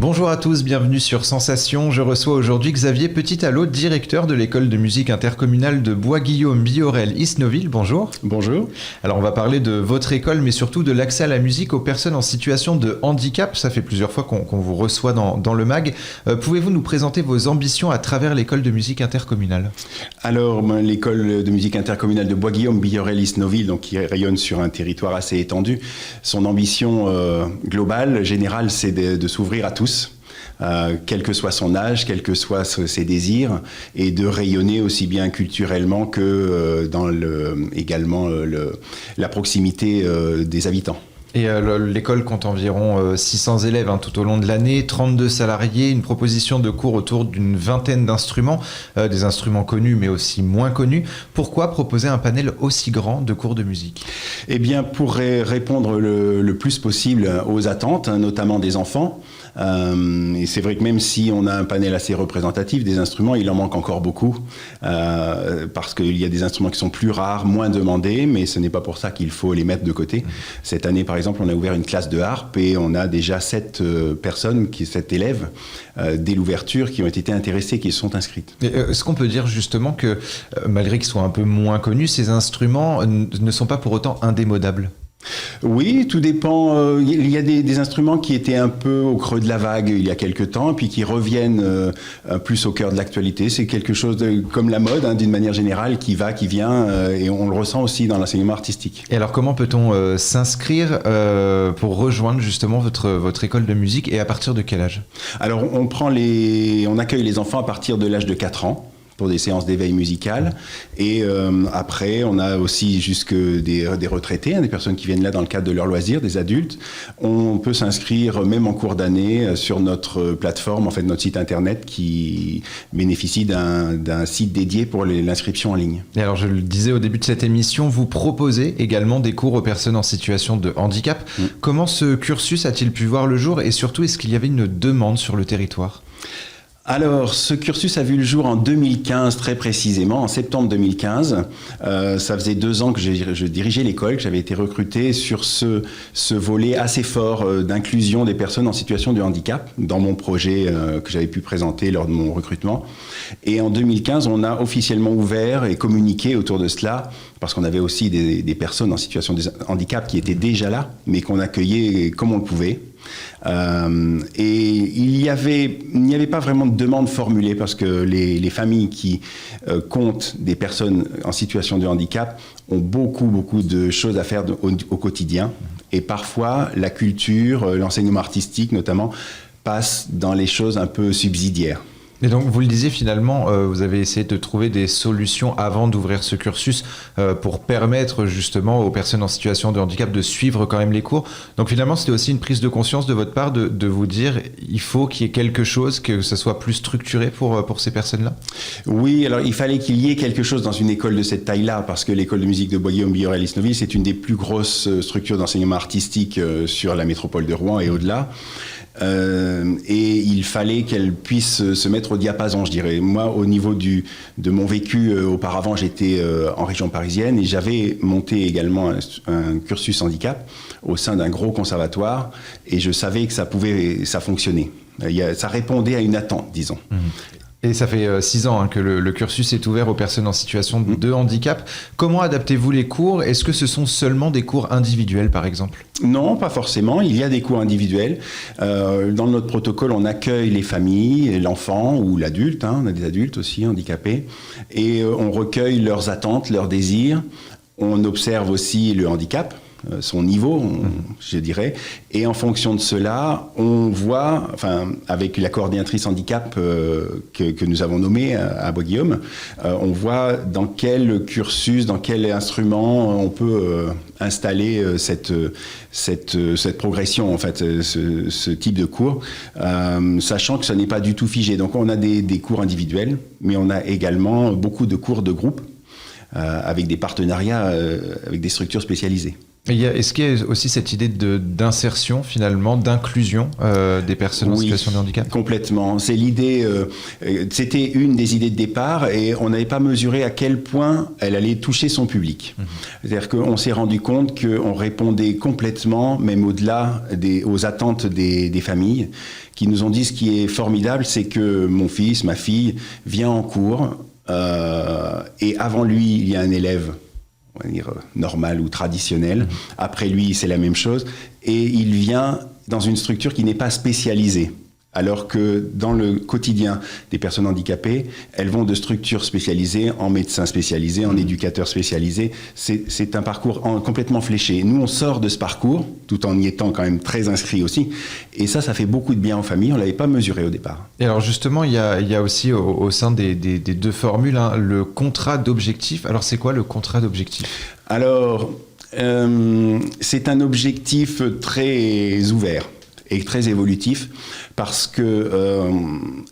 Bonjour à tous, bienvenue sur Sensation. Je reçois aujourd'hui Xavier Petit-Alot, directeur de l'école de musique intercommunale de Bois-Guillaume-Biorel-Isnoville. Bonjour. Bonjour. Alors on va parler de votre école, mais surtout de l'accès à la musique aux personnes en situation de handicap. Ça fait plusieurs fois qu'on vous reçoit dans le MAG. Pouvez-vous nous présenter vos ambitions à travers l'école de musique intercommunale ? Alors, l'école de musique intercommunale de Bois-Guillaume-Biorel-Isnoville, donc qui rayonne sur un territoire assez étendu, son ambition globale, générale, c'est de s'ouvrir à tous. Quel que soit son âge, quels que soient ses désirs, et de rayonner aussi bien culturellement que dans également la proximité des habitants. Et l'école compte environ 600 élèves tout au long de l'année, 32 salariés, une proposition de cours autour d'une vingtaine d'instruments, des instruments connus mais aussi moins connus. Pourquoi proposer un panel aussi grand de cours de musique ? Eh bien, pour répondre le plus possible aux attentes, notamment des enfants. Et c'est vrai que même si on a un panel assez représentatif des instruments, il en manque encore beaucoup parce qu'il y a des instruments qui sont plus rares, moins demandés, mais ce n'est pas pour ça qu'il faut les mettre de côté. Cette année, par exemple, on a ouvert une classe de harpe et on a déjà 7 élèves dès l'ouverture qui ont été intéressés, qui se sont inscrites. Est-ce qu'on peut dire justement que malgré qu'ils soient un peu moins connus, ces instruments ne sont pas pour autant indémodables ? Oui, tout dépend. Il y a des instruments qui étaient un peu au creux de la vague il y a quelques temps, puis qui reviennent plus au cœur de l'actualité. C'est quelque chose comme la mode, d'une manière générale, qui va, qui vient, et on le ressent aussi dans l'enseignement artistique. Et alors, comment peut-on s'inscrire pour rejoindre justement votre école de musique, et à partir de quel âge ? Alors, on accueille les enfants à partir de l'âge de 4 ans. Pour des séances d'éveil musical. Et après, on a aussi jusque des retraités, des personnes qui viennent là dans le cadre de leurs loisirs, des adultes. On peut s'inscrire même en cours d'année sur notre plateforme, en fait notre site internet qui bénéficie d'un site dédié pour l'inscription en ligne. Et alors, je le disais au début de cette émission, vous proposez également des cours aux personnes en situation de handicap. Comment ce cursus a-t-il pu voir le jour, et surtout, est-ce qu'il y avait une demande sur le territoire ? Alors, ce cursus a vu le jour en 2015, très précisément, en septembre 2015. Ça faisait 2 ans que je dirigeais l'école, que j'avais été recruté sur ce volet assez fort d'inclusion des personnes en situation de handicap dans mon projet que j'avais pu présenter lors de mon recrutement. Et en 2015, on a officiellement ouvert et communiqué autour de cela, parce qu'on avait aussi des personnes en situation de handicap qui étaient déjà là, mais qu'on accueillait comme on le pouvait. Et il n'y avait pas vraiment de demande formulée parce que les familles qui comptent des personnes en situation de handicap ont beaucoup de choses à faire au quotidien. Et parfois, la culture, l'enseignement artistique notamment, passe dans les choses un peu subsidiaires. Et donc, vous le disiez, finalement, vous avez essayé de trouver des solutions avant d'ouvrir ce cursus pour permettre justement aux personnes en situation de handicap de suivre quand même les cours. Donc finalement, c'était aussi une prise de conscience de votre part de vous dire il faut qu'il y ait quelque chose, que ce soit plus structuré pour ces personnes-là ? Oui, alors il fallait qu'il y ait quelque chose dans une école de cette taille-là, parce que l'école de musique de Bois-Guillaume-Biorel-Isnoville, c'est une des plus grosses structures d'enseignement artistique sur la métropole de Rouen et au-delà. Et il fallait qu'elle puisse se mettre au diapason, je dirais. Moi, au niveau de mon vécu, auparavant, j'étais en région parisienne et j'avais monté également un cursus handicap au sein d'un gros conservatoire et je savais que ça fonctionnait. Ça répondait à une attente, disons. Et ça fait 6 ans que le cursus est ouvert aux personnes en situation de handicap. Comment adaptez-vous les cours ? Est-ce que ce sont seulement des cours individuels, par exemple ? Non, pas forcément. Il y a des cours individuels. Dans notre protocole, on accueille les familles, l'enfant ou l'adulte. On a des adultes aussi handicapés. Et on recueille leurs attentes, leurs désirs. On observe aussi le handicap, son niveau, je dirais. Et en fonction de cela, on voit, avec la coordinatrice handicap que nous avons nommée à Bois-Guillaume, on voit dans quel cursus, dans quel instrument on peut installer cette progression, en fait, ce type de cours, sachant que ce n'est pas du tout figé. Donc on a des cours individuels, mais on a également beaucoup de cours de groupe avec des partenariats avec des structures spécialisées. Est-ce qu'il y a aussi cette idée d'insertion finalement, d'inclusion des personnes en situation de handicap? Complètement. C'est l'idée, c'était une des idées de départ et on n'avait pas mesuré à quel point elle allait toucher son public. C'est-à-dire qu'on s'est rendu compte qu'on répondait complètement, même au-delà aux attentes des familles, qui nous ont dit ce qui est formidable, c'est que mon fils, ma fille, vient en cours et avant lui, il y a un élève, on va dire normal ou traditionnel. Après lui, c'est la même chose. Et il vient dans une structure qui n'est pas spécialisée. Alors que dans le quotidien des personnes handicapées, elles vont de structures spécialisées en médecins spécialisés, en éducateurs spécialisés. C'est un parcours complètement fléché. Nous, on sort de ce parcours, tout en y étant quand même très inscrits aussi. Et ça fait beaucoup de bien aux familles. On ne l'avait pas mesuré au départ. Et alors justement, il y a aussi au sein des deux formules, hein, le contrat d'objectif. Alors c'est quoi le contrat d'objectif? Alors, c'est un objectif très ouvert et très évolutif parce que,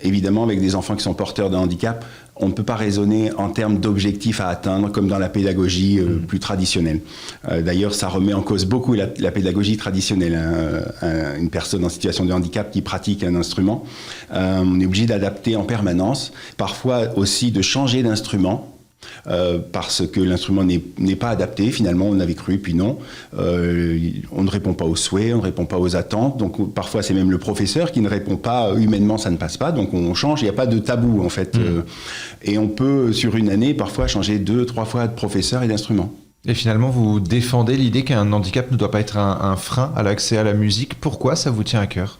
évidemment, avec des enfants qui sont porteurs de handicap, on ne peut pas raisonner en termes d'objectifs à atteindre comme dans la pédagogie plus traditionnelle. D'ailleurs, ça remet en cause beaucoup la pédagogie traditionnelle. Une personne en situation de handicap qui pratique un instrument, on est obligé d'adapter en permanence, parfois aussi de changer d'instrument. Parce que l'instrument n'est pas adapté, finalement on avait cru, puis non. On ne répond pas aux souhaits, on ne répond pas aux attentes, donc parfois c'est même le professeur qui ne répond pas, humainement ça ne passe pas, donc on change, il n'y a pas de tabou en fait. Et on peut sur une année parfois changer 2-3 fois de professeur et d'instrument. Et finalement, vous défendez l'idée qu'un handicap ne doit pas être un frein à l'accès à la musique. Pourquoi ça vous tient à cœur ?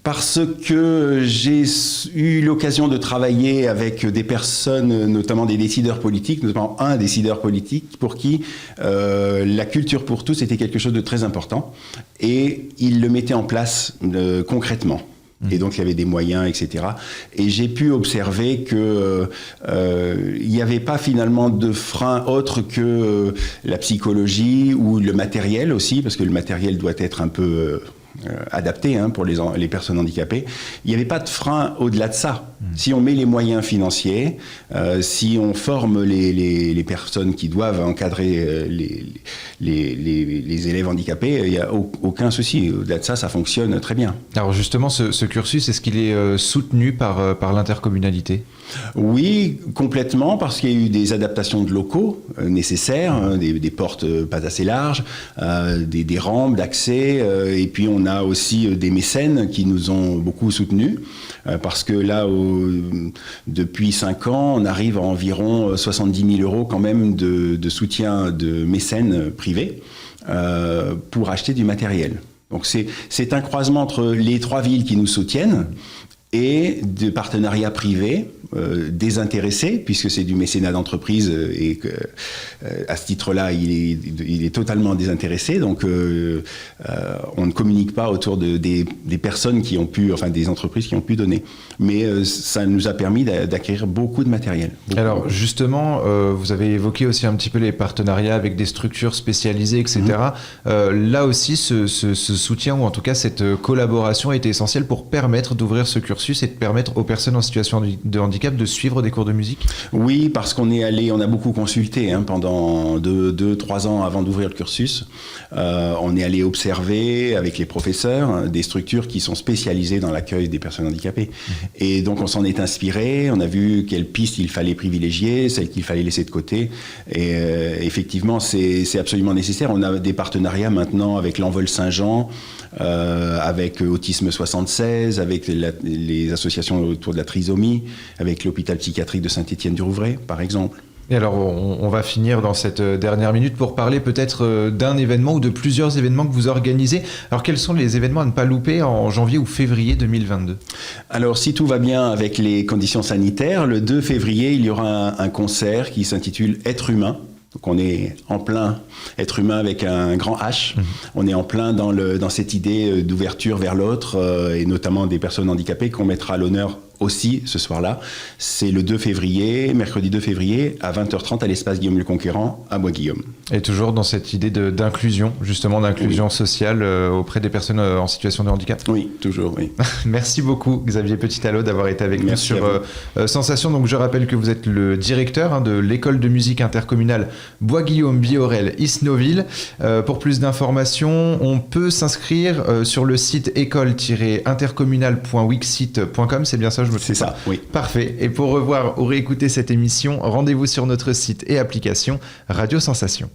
Parce que j'ai eu l'occasion de travailler avec des personnes, notamment des décideurs politiques, notamment un décideur politique pour qui la culture pour tous était quelque chose de très important et il le mettait en place concrètement. Et donc il y avait des moyens, etc. Et j'ai pu observer que il n'y avait pas finalement de frein autre que la psychologie ou le matériel aussi, parce que le matériel doit être un peu adapté pour les personnes handicapées. Il n'y avait pas de frein au-delà de ça. Si on met les moyens financiers, si on forme les personnes qui doivent encadrer les élèves handicapés, il n'y a aucun souci. Au-delà de ça, ça fonctionne très bien. Alors justement, ce cursus, est-ce qu'il est soutenu par l'intercommunalité ? Oui, complètement, parce qu'il y a eu des adaptations de locaux nécessaires, des portes pas assez larges, des rampes d'accès, et puis on a aussi des mécènes qui nous ont beaucoup soutenus, parce que là, depuis 5 ans, on arrive à environ 70 000 € quand même de soutien de mécènes privés pour acheter du matériel. Donc c'est un croisement entre les 3 villes qui nous soutiennent et de partenariats privés désintéressés, puisque c'est du mécénat d'entreprise et que à ce titre-là, il est totalement désintéressé. Donc, on ne communique pas autour des personnes qui ont pu, enfin des entreprises qui ont pu donner. Mais ça nous a permis d'acquérir beaucoup de matériel. Alors, justement, vous avez évoqué aussi un petit peu les partenariats avec des structures spécialisées, etc. Là aussi, ce soutien, ou en tout cas cette collaboration, est essentielle pour permettre d'ouvrir ce cursus et de permettre aux personnes en situation de handicap de suivre des cours de musique ? Oui, parce qu'on a beaucoup consulté pendant 2-3 ans avant d'ouvrir le cursus. On est allé observer avec les professeurs des structures qui sont spécialisées dans l'accueil des personnes handicapées. Et donc on s'en est inspiré, on a vu quelles pistes il fallait privilégier, celles qu'il fallait laisser de côté. Et effectivement, c'est absolument nécessaire. On a des partenariats maintenant avec l'Envol Saint-Jean, avec Autisme 76, avec les associations autour de la trisomie, avec l'hôpital psychiatrique de Saint-Étienne-du-Rouvray, par exemple. Et alors, on va finir dans cette dernière minute pour parler peut-être d'un événement ou de plusieurs événements que vous organisez. Alors, quels sont les événements à ne pas louper en janvier ou février 2022 ? Alors, si tout va bien avec les conditions sanitaires, le 2 février, il y aura un concert qui s'intitule « Être humain ». Donc on est en plein être humain avec un grand H. On est en plein dans cette idée d'ouverture vers l'autre et notamment des personnes handicapées qu'on mettra à l'honneur aussi ce soir-là. C'est le 2 février, mercredi 2 février, à 20h30 à l'espace Guillaume le Conquérant, à Bois-Guillaume. Et toujours dans cette idée d'inclusion, justement d'inclusion sociale auprès des personnes en situation de handicap. Oui, toujours, oui. Merci beaucoup Xavier Petit-Allo d'avoir été avec nous sur Sensation. Donc je rappelle que vous êtes le directeur de l'école de musique intercommunale Bois-Guillaume-Biorel Isnoville. Pour plus d'informations, on peut s'inscrire sur le site école-intercommunal.wixsite.com. C'est bien ça, je me trompe? C'est ça, oui. Parfait. Et pour revoir ou réécouter cette émission, rendez-vous sur notre site et application Radio Sensation.